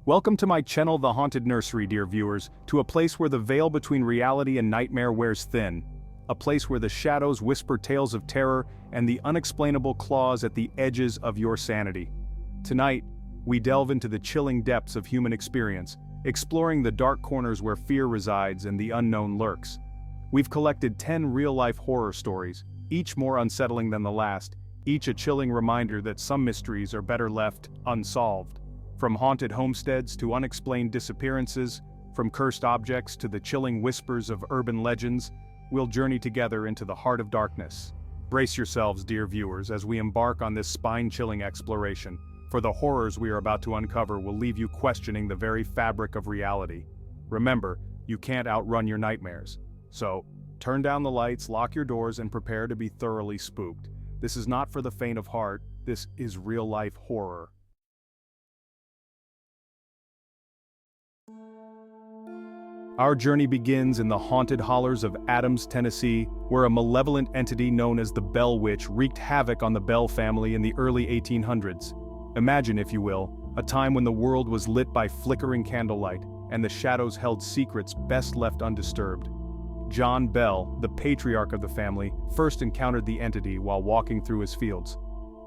Welcome to my channel, The Haunted Nursery, dear viewers, to a place where the veil between reality and nightmare wears thin. A place where the shadows whisper tales of terror and the unexplainable claws at the edges of your sanity. Tonight, we delve into the chilling depths of human experience, exploring the dark corners where fear resides and the unknown lurks. We've collected 10 real-life horror stories, each more unsettling than the last, each a chilling reminder that some mysteries are better left unsolved. From haunted homesteads to unexplained disappearances, from cursed objects to the chilling whispers of urban legends, we'll journey together into the heart of darkness. Brace yourselves, dear viewers, as we embark on this spine-chilling exploration, for the horrors we are about to uncover will leave you questioning the very fabric of reality. Remember, you can't outrun your nightmares. So, turn down the lights, lock your doors, and prepare to be thoroughly spooked. This is not for the faint of heart, this is real-life horror. Our journey begins in the haunted hollers of Adams, Tennessee, where a malevolent entity known as the Bell Witch wreaked havoc on the Bell family in the early 1800s. Imagine, if you will, a time when the world was lit by flickering candlelight, and the shadows held secrets best left undisturbed. John Bell, the patriarch of the family, first encountered the entity while walking through his fields.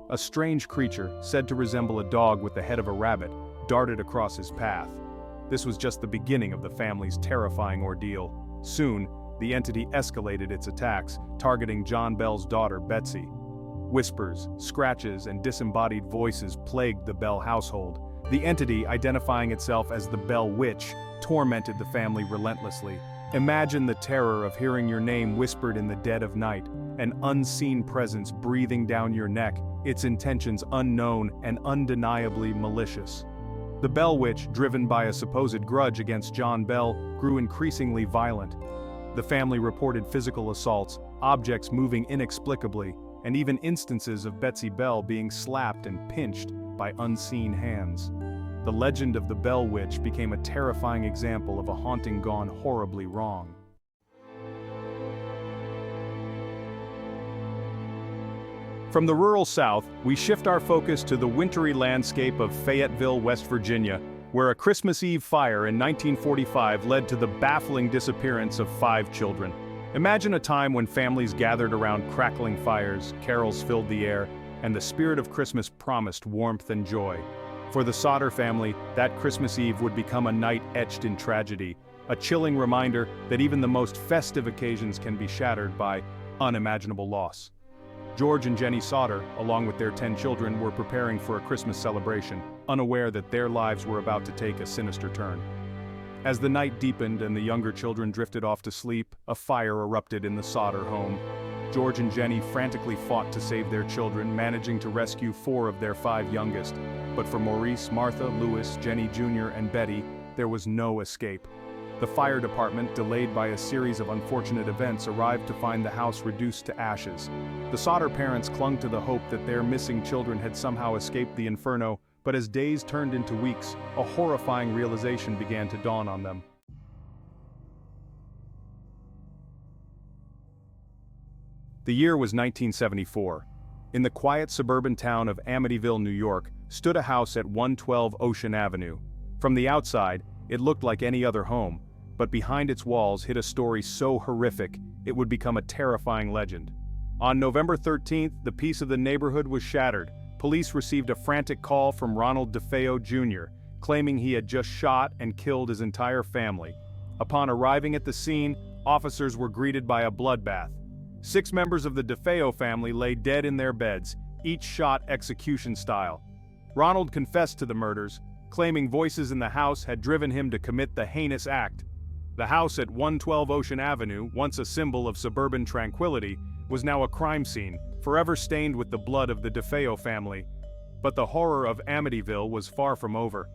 A strange creature, said to resemble a dog with the head of a rabbit, darted across his path. This was just the beginning of the family's terrifying ordeal. Soon, the entity escalated its attacks, targeting John Bell's daughter, Betsy. Whispers, scratches, and disembodied voices plagued the Bell household. The entity, identifying itself as the Bell Witch, tormented the family relentlessly. Imagine the terror of hearing your name whispered in the dead of night, an unseen presence breathing down your neck, its intentions unknown and undeniably malicious. The Bell Witch, driven by a supposed grudge against John Bell, grew increasingly violent. The family reported physical assaults, objects moving inexplicably, and even instances of Betsy Bell being slapped and pinched by unseen hands. The legend of the Bell Witch became a terrifying example of a haunting gone horribly wrong. From the rural South, we shift our focus to the wintry landscape of Fayetteville, West Virginia, where a Christmas Eve fire in 1945 led to the baffling disappearance of 5 children. Imagine a time when families gathered around crackling fires, carols filled the air, and the spirit of Christmas promised warmth and joy. For the Sauter family, that Christmas Eve would become a night etched in tragedy, a chilling reminder that even the most festive occasions can be shattered by unimaginable loss. George and Jenny Sauter, along with their 10 children, were preparing for a Christmas celebration, unaware that their lives were about to take a sinister turn. As the night deepened and the younger children drifted off to sleep, a fire erupted in the Sauter home. George and Jenny frantically fought to save their children, managing to rescue 4 of their 5 youngest. But for Maurice, Martha, Louis, Jenny Jr., and Betty, there was no escape. The fire department, delayed by a series of unfortunate events, arrived to find the house reduced to ashes. The Sauter parents clung to the hope that their missing children had somehow escaped the inferno, but as days turned into weeks, a horrifying realization began to dawn on them. The year was 1974. In the quiet suburban town of Amityville, New York, stood a house at 112 Ocean Avenue. From the outside, it looked like any other home, but behind its walls hid a story so horrific, it would become a terrifying legend. On November 13th, the peace of the neighborhood was shattered. Police received a frantic call from Ronald DeFeo Jr., claiming he had just shot and killed his entire family. Upon arriving at the scene, officers were greeted by a bloodbath. 6 members of the DeFeo family lay dead in their beds, each shot execution style. Ronald confessed to the murders, claiming voices in the house had driven him to commit the heinous act. The house at 112 Ocean Avenue, once a symbol of suburban tranquility, was now a crime scene, forever stained with the blood of the DeFeo family. But the horror of Amityville was far from over.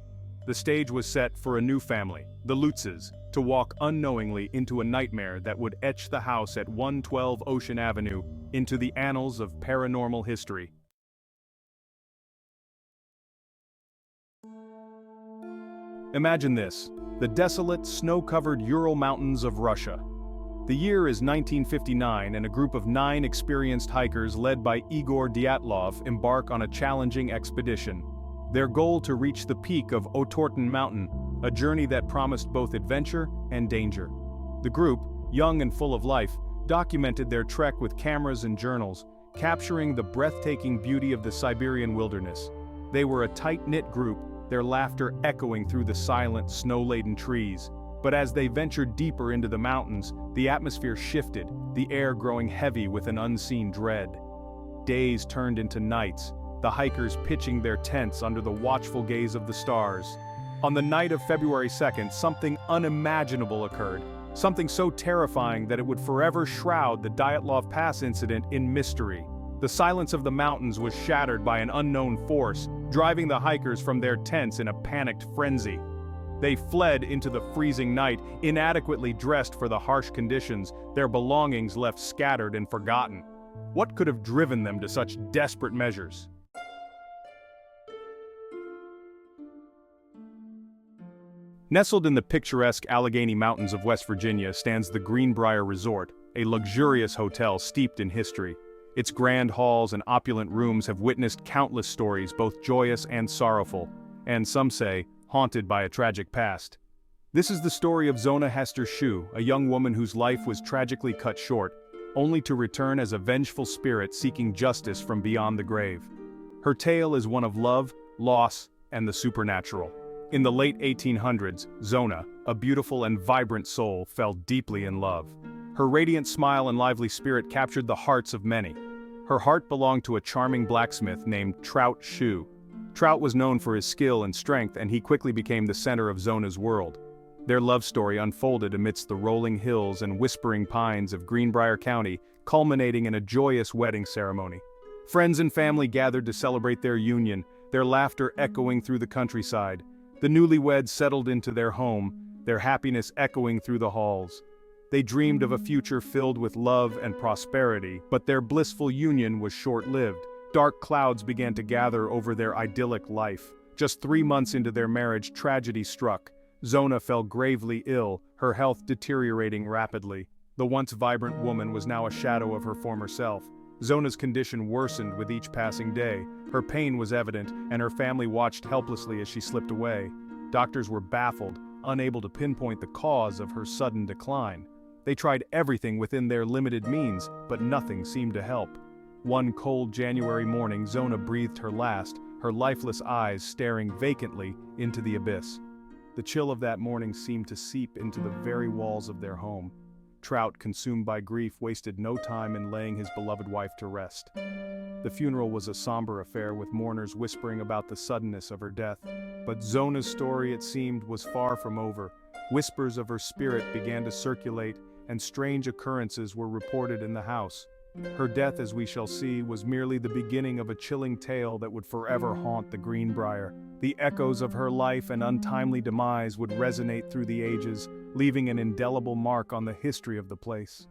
The stage was set for a new family, the Lutzes, to walk unknowingly into a nightmare that would etch the house at 112 Ocean Avenue into the annals of paranormal history. Imagine this, the desolate, snow-covered Ural Mountains of Russia. The year is 1959 and a group of 9 experienced hikers led by Igor Dyatlov embark on a challenging expedition. their goal to reach the peak of Otorten Mountain, a journey that promised both adventure and danger. The group, young and full of life, documented their trek with cameras and journals, capturing the breathtaking beauty of the Siberian wilderness. They were a tight-knit group, their laughter echoing through the silent, snow-laden trees. But as they ventured deeper into the mountains, the atmosphere shifted, the air growing heavy with an unseen dread. Days turned into nights, the hikers pitching their tents under the watchful gaze of the stars. On the night of February 2nd, something unimaginable occurred, something so terrifying that it would forever shroud the Dyatlov Pass incident in mystery. The silence of the mountains was shattered by an unknown force, driving the hikers from their tents in a panicked frenzy. They fled into the freezing night, inadequately dressed for the harsh conditions, their belongings left scattered and forgotten. What could have driven them to such desperate measures? Nestled in the picturesque Allegheny Mountains of West Virginia stands the Greenbrier Resort, a luxurious hotel steeped in history. Its grand halls and opulent rooms have witnessed countless stories, both joyous and sorrowful, and some say, haunted by a tragic past. This is the story of Zona Hester Shu, a young woman whose life was tragically cut short, only to return as a vengeful spirit seeking justice from beyond the grave. Her tale is one of love, loss, and the supernatural. In the late 1800s, Zona, a beautiful and vibrant soul, fell deeply in love. Her radiant smile and lively spirit captured the hearts of many. Her heart belonged to a charming blacksmith named Trout Shu. Trout was known for his skill and strength, and he quickly became the center of Zona's world. Their love story unfolded amidst the rolling hills and whispering pines of Greenbrier County, culminating in a joyous wedding ceremony. Friends and family gathered to celebrate their union, their laughter echoing through the countryside. The newlyweds settled into their home, their happiness echoing through the halls. They dreamed of a future filled with love and prosperity, but their blissful union was short-lived. Dark clouds began to gather over their idyllic life. Just 3 months into their marriage, tragedy struck. Zona fell gravely ill, her health deteriorating rapidly. The once vibrant woman was now a shadow of her former self. Zona's condition worsened with each passing day. Her pain was evident, and her family watched helplessly as she slipped away. Doctors were baffled, unable to pinpoint the cause of her sudden decline. They tried everything within their limited means, but nothing seemed to help. One cold January morning, Zona breathed her last, her lifeless eyes staring vacantly into the abyss. The chill of that morning seemed to seep into the very walls of their home. Trout, consumed by grief, wasted no time in laying his beloved wife to rest. The funeral was a somber affair, with mourners whispering about the suddenness of her death. But Zona's story, it seemed, was far from over. Whispers of her spirit began to circulate, and strange occurrences were reported in the house. Her death, as we shall see, was merely the beginning of a chilling tale that would forever haunt the Greenbrier. The echoes of her life and untimely demise would resonate through the ages, leaving an indelible mark on the history of the place.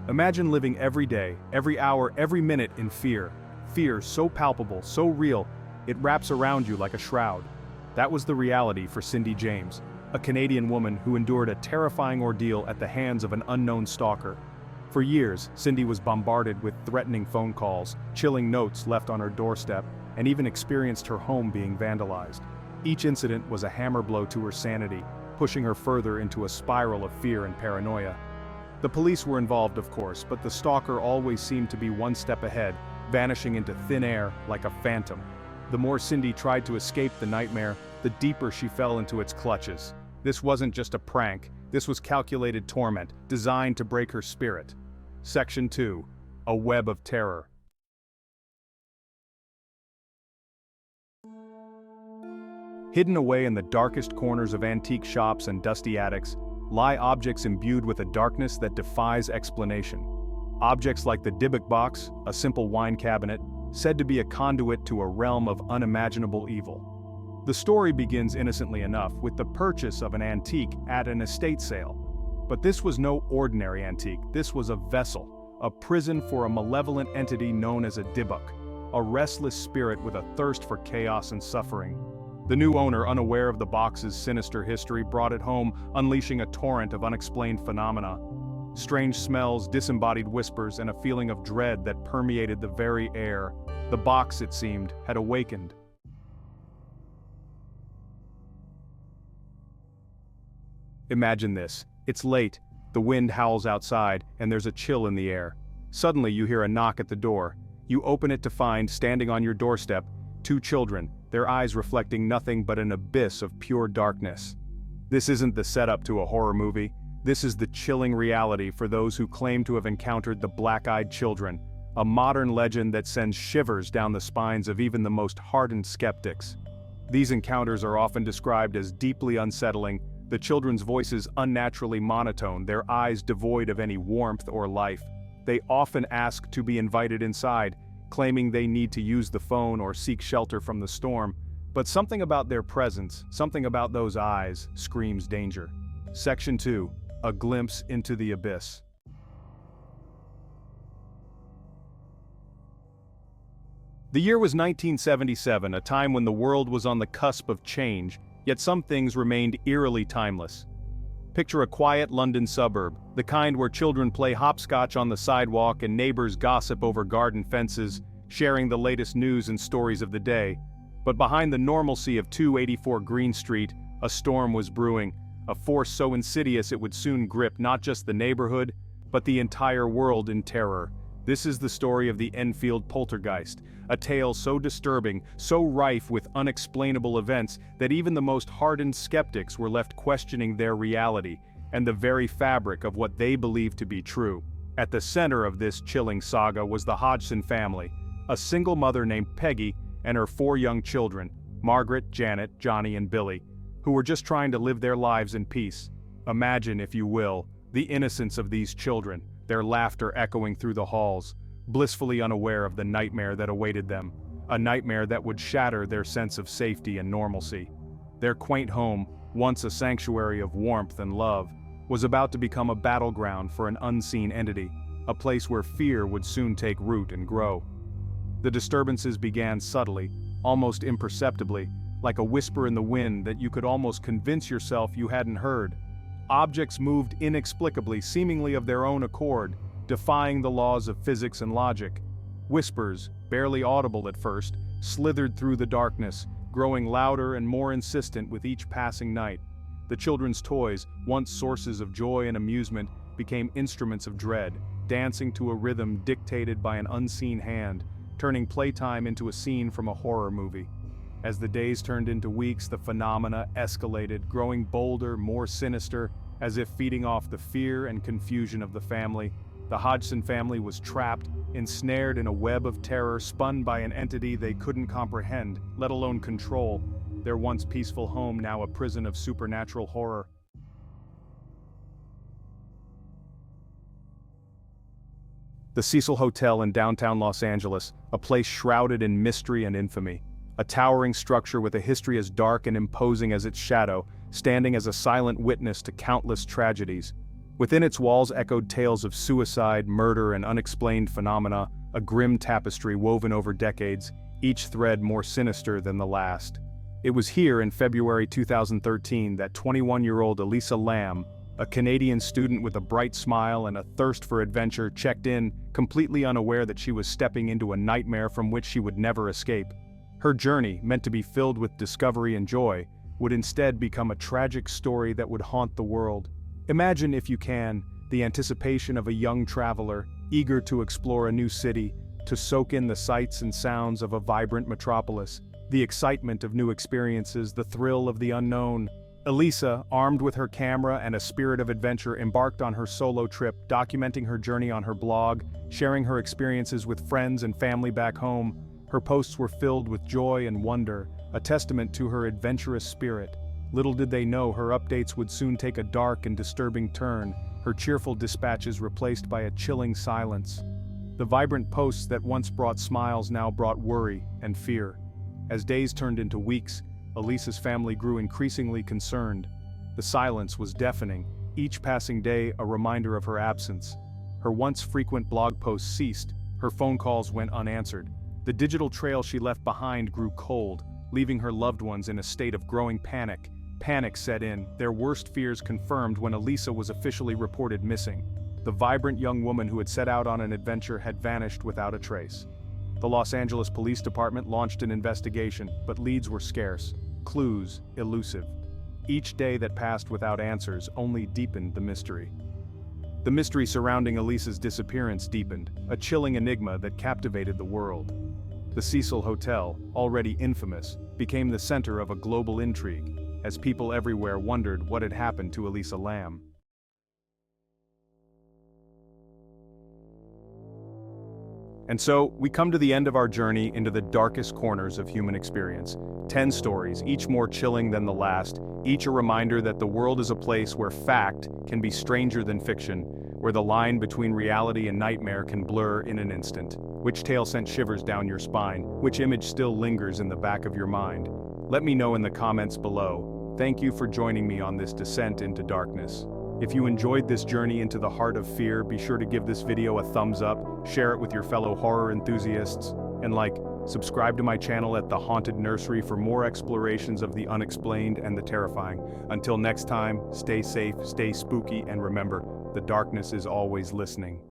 Imagine living every day, every hour, every minute in fear. Fear so palpable, so real, it wraps around you like a shroud. That was the reality for Cindy James, a Canadian woman who endured a terrifying ordeal at the hands of an unknown stalker. For years, Cindy was bombarded with threatening phone calls, chilling notes left on her doorstep, and even experienced her home being vandalized. Each incident was a hammer blow to her sanity, pushing her further into a spiral of fear and paranoia. The police were involved, of course, but the stalker always seemed to be one step ahead, vanishing into thin air like a phantom. The more Cindy tried to escape the nightmare, the deeper she fell into its clutches. This wasn't just a prank, this was calculated torment, designed to break her spirit. Section 2. A Web of Terror. Hidden away in the darkest corners of antique shops and dusty attics, lie objects imbued with a darkness that defies explanation. Objects like the Dybbuk box, a simple wine cabinet, said to be a conduit to a realm of unimaginable evil. The story begins innocently enough with the purchase of an antique at an estate sale. But this was no ordinary antique, this was a vessel, a prison for a malevolent entity known as a Dybbuk, a restless spirit with a thirst for chaos and suffering. The new owner, unaware of the box's sinister history, brought it home, unleashing a torrent of unexplained phenomena. Strange smells, disembodied whispers, and a feeling of dread that permeated the very air. The box, it seemed, had awakened. Imagine this. It's late, the wind howls outside, and there's a chill in the air. Suddenly you hear a knock at the door. You open it to find, standing on your doorstep, two children, their eyes reflecting nothing but an abyss of pure darkness. This isn't the setup to a horror movie. This is the chilling reality for those who claim to have encountered the black-eyed children, a modern legend that sends shivers down the spines of even the most hardened skeptics. These encounters are often described as deeply unsettling, the children's voices unnaturally monotone, their eyes devoid of any warmth or life. They often ask to be invited inside, claiming they need to use the phone or seek shelter from the storm, but something about their presence, something about those eyes, screams danger. Section 2. A glimpse into the abyss. The year was 1977, a time when the world was on the cusp of change, yet some things remained eerily timeless. Picture a quiet London suburb, the kind where children play hopscotch on the sidewalk and neighbors gossip over garden fences, sharing the latest news and stories of the day. But behind the normalcy of 284 Green Street, a storm was brewing, a force so insidious it would soon grip not just the neighborhood, but the entire world in terror. This is the story of the Enfield poltergeist, a tale so disturbing, so rife with unexplainable events that even the most hardened skeptics were left questioning their reality and the very fabric of what they believed to be true. At the center of this chilling saga was the Hodgson family, a single mother named Peggy and her 4 young children, Margaret, Janet, Johnny, and Billy, who were just trying to live their lives in peace. Imagine, if you will, the innocence of these children, their laughter echoing through the halls, blissfully unaware of the nightmare that awaited them, a nightmare that would shatter their sense of safety and normalcy. Their quaint home, once a sanctuary of warmth and love, was about to become a battleground for an unseen entity, a place where fear would soon take root and grow. The disturbances began subtly, almost imperceptibly, like a whisper in the wind that you could almost convince yourself you hadn't heard. Objects moved inexplicably, seemingly of their own accord, defying the laws of physics and logic. Whispers, barely audible at first, slithered through the darkness, growing louder and more insistent with each passing night. The children's toys, once sources of joy and amusement, became instruments of dread, dancing to a rhythm dictated by an unseen hand, turning playtime into a scene from a horror movie. As the days turned into weeks, the phenomena escalated, growing bolder, more sinister, as if feeding off the fear and confusion of the family. The Hodgson family was trapped, ensnared in a web of terror spun by an entity they couldn't comprehend, let alone control, their once peaceful home now a prison of supernatural horror. The Cecil Hotel in downtown Los Angeles, a place shrouded in mystery and infamy. A towering structure with a history as dark and imposing as its shadow, standing as a silent witness to countless tragedies. Within its walls echoed tales of suicide, murder, and unexplained phenomena, a grim tapestry woven over decades, each thread more sinister than the last. It was here in February 2013 that 21-year-old Elisa Lam, a Canadian student with a bright smile and a thirst for adventure, checked in, completely unaware that she was stepping into a nightmare from which she would never escape. Her journey, meant to be filled with discovery and joy, would instead become a tragic story that would haunt the world. Imagine, if you can, the anticipation of a young traveler, eager to explore a new city, to soak in the sights and sounds of a vibrant metropolis, the excitement of new experiences, the thrill of the unknown. Elisa, armed with her camera and a spirit of adventure, embarked on her solo trip, documenting her journey on her blog, sharing her experiences with friends and family back home. Her posts were filled with joy and wonder, a testament to her adventurous spirit. Little did they know her updates would soon take a dark and disturbing turn, her cheerful dispatches replaced by a chilling silence. The vibrant posts that once brought smiles now brought worry and fear. As days turned into weeks, Elisa's family grew increasingly concerned. The silence was deafening, each passing day a reminder of her absence. Her once frequent blog posts ceased, her phone calls went unanswered. The digital trail she left behind grew cold, leaving her loved ones in a state of growing panic. Panic set in, their worst fears confirmed when Elisa was officially reported missing. The vibrant young woman who had set out on an adventure had vanished without a trace. The Los Angeles Police Department launched an investigation, but leads were scarce, clues elusive. Each day that passed without answers only deepened the mystery. The mystery surrounding Elisa's disappearance deepened, a chilling enigma that captivated the world. The Cecil Hotel, already infamous, became the center of a global intrigue, as people everywhere wondered what had happened to Elisa Lam. And so, we come to the end of our journey into the darkest corners of human experience. 10 stories, each more chilling than the last, each a reminder that the world is a place where fact can be stranger than fiction, where the line between reality and nightmare can blur in an instant. Which tale sent shivers down your spine? Which image still lingers in the back of your mind? Let me know in the comments below. Thank you for joining me on this descent into darkness. If you enjoyed this journey into the heart of fear, be sure to give this video a thumbs up, share it with your fellow horror enthusiasts, and subscribe to my channel at The Haunted Nursery for more explorations of the unexplained and the terrifying. Until next time, stay safe, stay spooky, and remember, the darkness is always listening.